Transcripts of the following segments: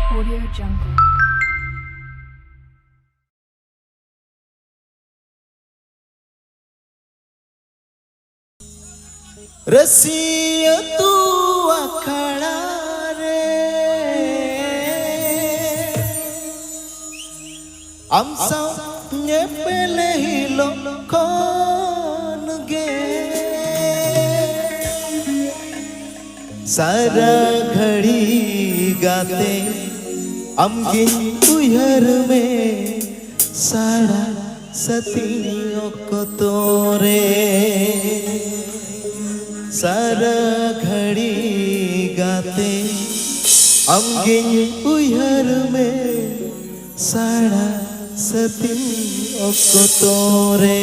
Audio Jungle. रसिया तू अखड़ा रे हम सब ये पहले ही लोग कौन गे सारा घड़ी गाते हम गिन उयर में सारा सतियों को तोरे सारा घड़ी गाते हम गिन उयर में सारा सतियों को तोरे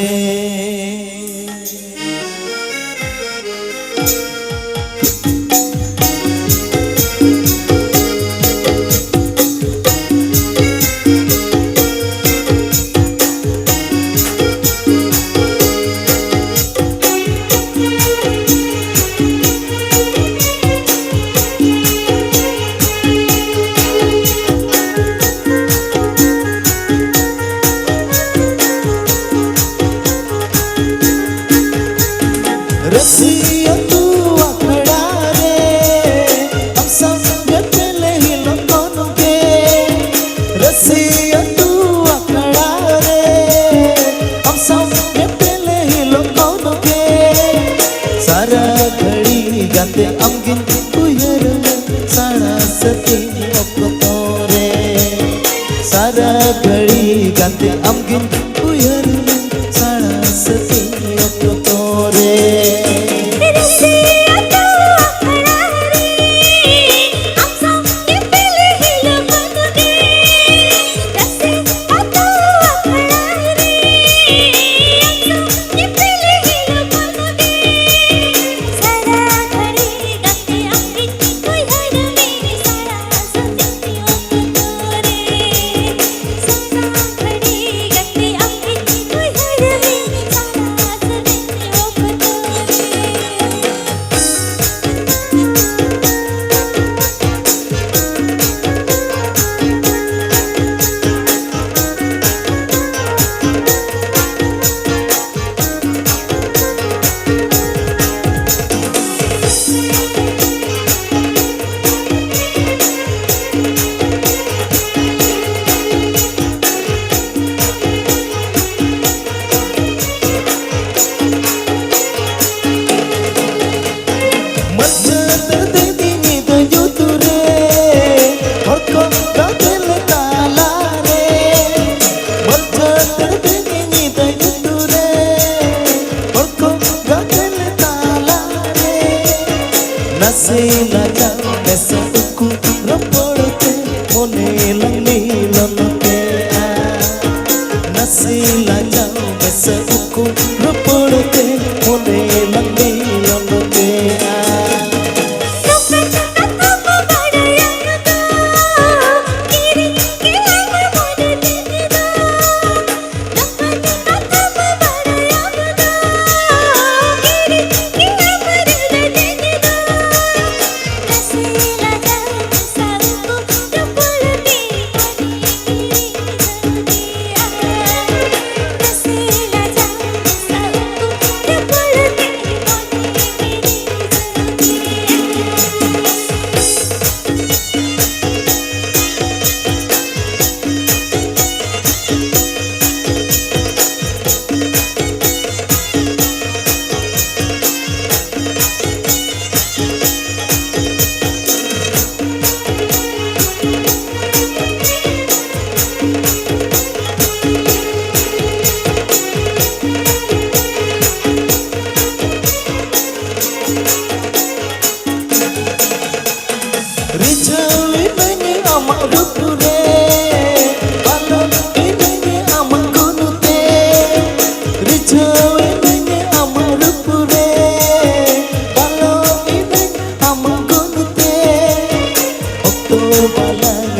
रसिया तू अखड़ा रे हम सब ये पहले ही लोगों के रसिया तू अखड़ा रे हम सब ये पहले ही लोगों के सारा घड़ी गाते हम गिन उयर में सारा सतियों को तोरे सारा घड़ी गाते हम गिन उयर में सारा सतियों को तोरे Nasi lajang besa uku raporote mone langni loloke Nasi lajang besa uku raporote mone langni loloke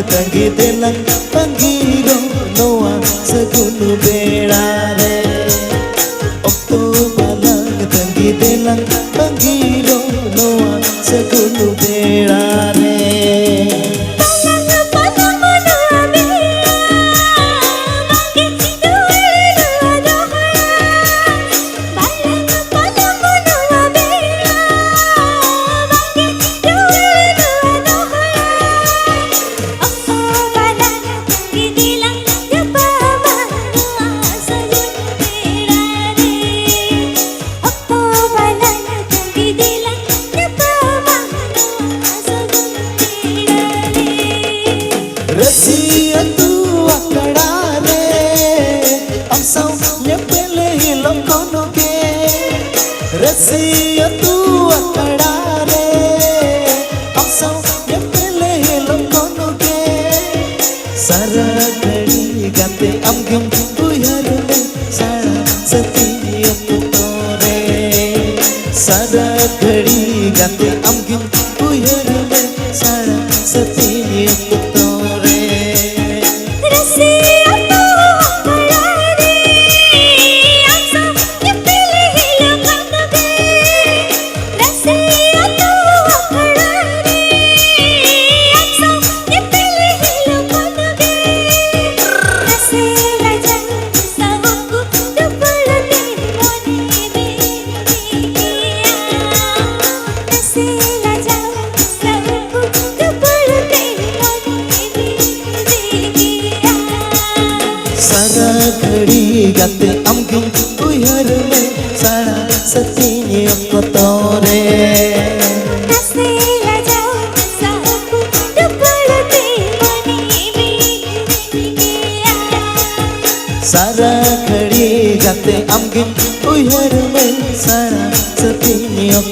Tangi telang panggiro noa segunu berare Okto balang tangi telang panggiro noa segunu berare Rasiya tu akadare am saw nyepele hilom kono ke Rasiya tu akadare am saw nyepele hilom kono ke Sara ghadi gate am gyum uyar me sara satiyam tore Sara ghadi gate am gyum uyar me sara satiyam tore Rasiya tu akadare am saw nyepele hilom kono ke Rasiya tu akadare am saw nyepele hilom kono ke Rasila jang sahuku dupulu teri mone begiya Rasila jang sahuku dupulu teri mone begiya Sara ghadi gate am gyum uyar me sara satiyam tore Rasila jang sahuku dupulu teri mone begiya Sara ghadi gate am gyum uyar me sara satiyam